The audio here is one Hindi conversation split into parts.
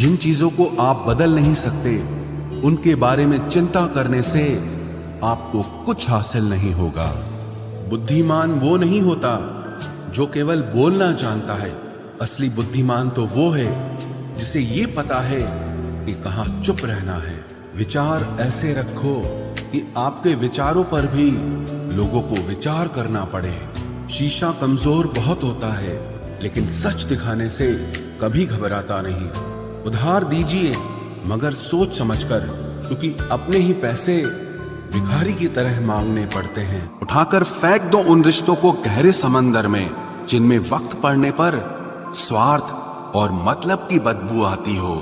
जिन चीजों को आप बदल नहीं सकते उनके बारे में चिंता करने से आपको कुछ हासिल नहीं होगा। बुद्धिमान वो नहीं होता जो केवल बोलना जानता है। असली बुद्धिमान तो वो है जिसे ये पता है कि कहां चुप रहना है। विचार ऐसे रखो कि आपके विचारों पर भी लोगों को विचार करना पड़े। शीशा कमजोर बहुत होता है लेकिन सच दिखाने से कभी घबराता नहीं। उधार दीजिए मगर सोच समझकर, क्योंकि अपने ही पैसे भिखारी की तरह मांगने पड़ते हैं। उठाकर फेंक दो उन रिश्तों को गहरे समंदर में जिनमें वक्त पड़ने पर स्वार्थ और मतलब की बदबू आती हो।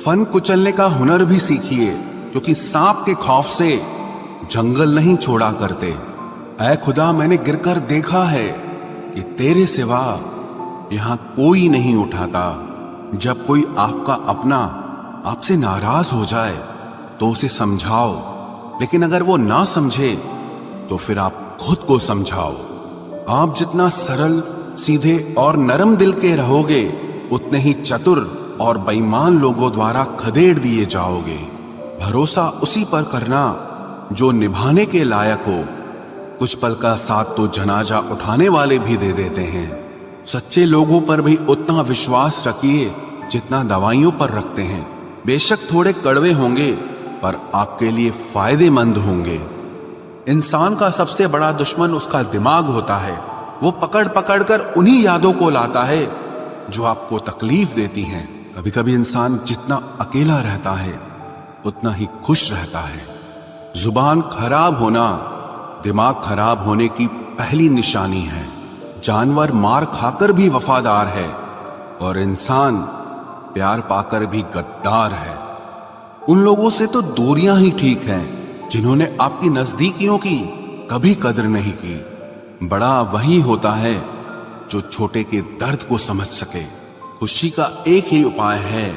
फन कुचलने का हुनर भी सीखिए, क्योंकि सांप के खौफ से जंगल नहीं छोड़ा करते। ऐ खुदा, मैंने गिरकर देखा है कि तेरे सिवा यहां कोई नहीं उठाता। जब कोई आपका अपना आपसे नाराज हो जाए तो उसे समझाओ, लेकिन अगर वो ना समझे तो फिर आप खुद को समझाओ। आप जितना सरल, सीधे और नरम दिल के रहोगे उतने ही चतुर और बेईमान लोगों द्वारा खदेड़ दिए जाओगे। भरोसा उसी पर करना जो निभाने के लायक हो। कुछ पल का साथ तो जनाजा उठाने वाले भी दे देते हैं। सच्चे लोगों पर भी उतना विश्वास रखिए जितना दवाइयों पर रखते हैं। बेशक थोड़े कड़वे होंगे पर आपके लिए फायदेमंद होंगे। इंसान का सबसे बड़ा दुश्मन उसका दिमाग होता है। वो पकड़ पकड़ कर उन्हीं यादों को लाता है जो आपको तकलीफ देती हैं। कभी कभी इंसान जितना अकेला रहता है उतना ही खुश रहता है। जुबान खराब होना दिमाग खराब होने की पहली निशानी है। जानवर मार खाकर भी वफादार है और इंसान प्यार पाकर भी गद्दार है। उन लोगों से तो दूरियां ही ठीक हैं जिन्होंने आपकी नजदीकियों की कभी कदर नहीं की। बड़ा वही होता है जो छोटे के दर्द को समझ सके। खुशी का एक ही उपाय है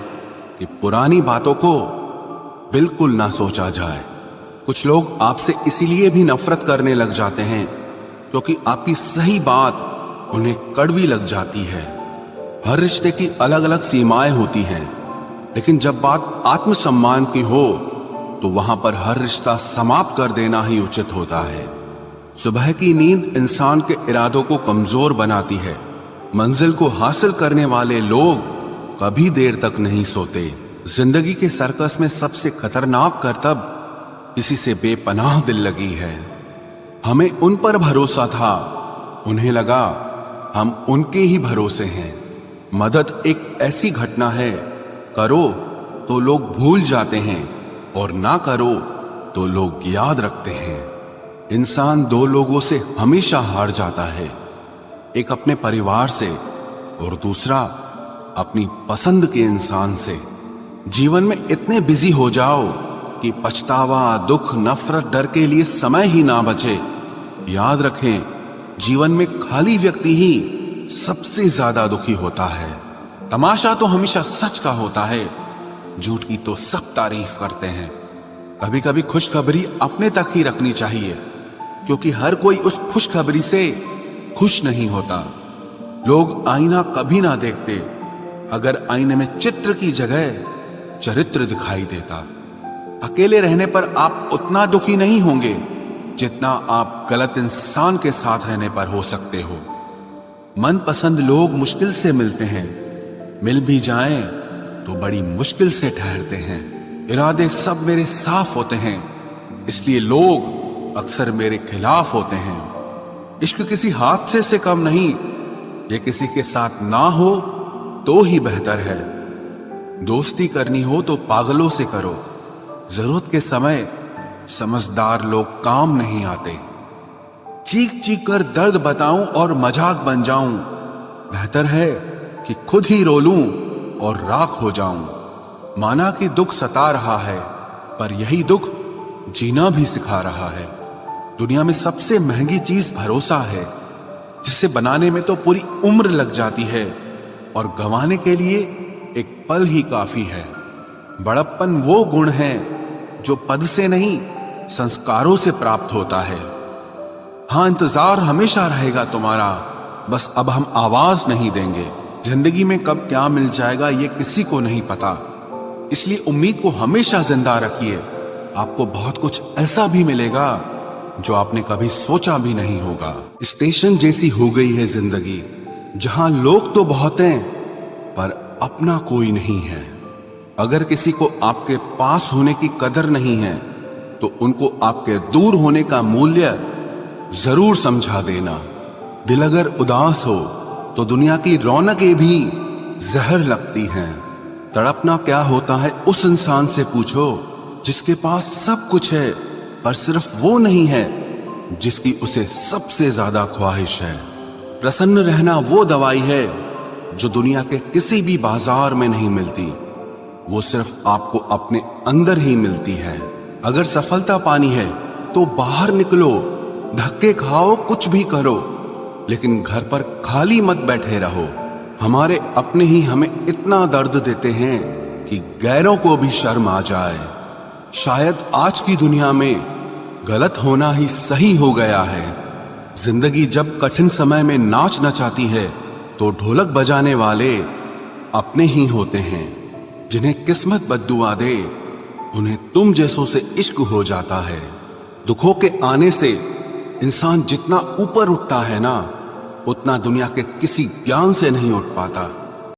कि पुरानी बातों को बिल्कुल ना सोचा जाए। कुछ लोग आपसे इसीलिए भी नफरत करने लग जाते हैं क्योंकि आपकी सही बात उन्हें कड़वी लग जाती है। हर रिश्ते की अलग अलग सीमाएं होती हैं, लेकिन जब बात आत्मसम्मान की हो तो वहां पर हर रिश्ता समाप्त कर देना ही उचित होता है। सुबह की नींद इंसान के इरादों को कमजोर बनाती है। मंजिल को हासिल करने वाले लोग कभी देर तक नहीं सोते। जिंदगी के सर्कस में सबसे खतरनाक करतब किसी से बेपनाह दिल लगी है। हमें उन पर भरोसा था, उन्हें लगा हम उनके ही भरोसे हैं। मदद एक ऐसी घटना है, करो तो लोग भूल जाते हैं और ना करो तो लोग याद रखते हैं। इंसान दो लोगों से हमेशा हार जाता है, एक अपने परिवार से और दूसरा अपनी पसंद के इंसान से। जीवन में इतने बिजी हो जाओ कि पछतावा, दुख, नफरत, डर के लिए समय ही ना बचे। याद रखें, जीवन में खाली व्यक्ति ही सबसे ज्यादा दुखी होता है। तमाशा तो हमेशा सच का होता है, झूठ की तो सब तारीफ करते हैं। कभी कभी खुशखबरी अपने तक ही रखनी चाहिए, क्योंकि हर कोई उस खुशखबरी से खुश नहीं होता। लोग आईना कभी ना देखते अगर आईने में चित्र की जगह चरित्र दिखाई देता। अकेले रहने पर आप उतना दुखी नहीं होंगे जितना आप गलत इंसान के साथ रहने पर हो सकते हो। मनपसंद लोग मुश्किल से मिलते हैं, मिल भी जाएं तो बड़ी मुश्किल से ठहरते हैं। इरादे सब मेरे साफ होते हैं, इसलिए लोग अक्सर मेरे खिलाफ होते हैं। इश्क किसी हादसे से कम नहीं, ये किसी के साथ ना हो तो ही बेहतर है। दोस्ती करनी हो तो पागलों से करो, जरूरत के समय समझदार लोग काम नहीं आते। चीख चीख कर दर्द बताऊं और मजाक बन जाऊं, बेहतर है कि खुद ही रो लूं और राख हो जाऊं। माना कि दुख सता रहा है, पर यही दुख जीना भी सिखा रहा है। दुनिया में सबसे महंगी चीज भरोसा है, जिसे बनाने में तो पूरी उम्र लग जाती है और गंवाने के लिए एक पल ही काफी है। बड़प्पन वो गुण है जो पद से नहीं संस्कारों से प्राप्त होता है। हाँ, इंतजार हमेशा रहेगा तुम्हारा, बस अब हम आवाज नहीं देंगे। जिंदगी में कब क्या मिल जाएगा ये किसी को नहीं पता। इसलिए उम्मीद को हमेशा जिंदा रखिए। आपको बहुत कुछ ऐसा भी मिलेगा जो आपने कभी सोचा भी नहीं होगा। स्टेशन जैसी हो गई है जिंदगी, जहां लोग तो बहुत हैं पर अपना कोई नहीं है। अगर किसी को आपके पास होने की कदर नहीं है तो उनको आपके दूर होने का मूल्य जरूर समझा देना। दिल अगर उदास हो तो दुनिया की रौनकें भी जहर लगती हैं। तड़पना क्या होता है उस इंसान से पूछो जिसके पास सब कुछ है पर सिर्फ वो नहीं है जिसकी उसे सबसे ज्यादा ख्वाहिश है। प्रसन्न रहना वो दवाई है जो दुनिया के किसी भी बाजार में नहीं मिलती, वो सिर्फ आपको अपने अंदर ही मिलती है। अगर सफलता पानी है तो बाहर निकलो, धक्के खाओ, कुछ भी करो, लेकिन घर पर खाली मत बैठे रहो। हमारे अपने ही हमें इतना दर्द देते हैं कि गैरों को भी शर्म आ जाए। शायद आज की दुनिया में गलत होना ही सही हो गया है। जिंदगी जब कठिन समय में नाच नचाती है तो ढोलक बजाने वाले अपने ही होते हैं। जिन्हें किस्मत बद्दुआ दे उन्हें तुम जैसों से इश्क हो जाता है। दुखों के आने से इंसान जितना ऊपर उठता है ना, उतना दुनिया के किसी ज्ञान से नहीं उठ पाता।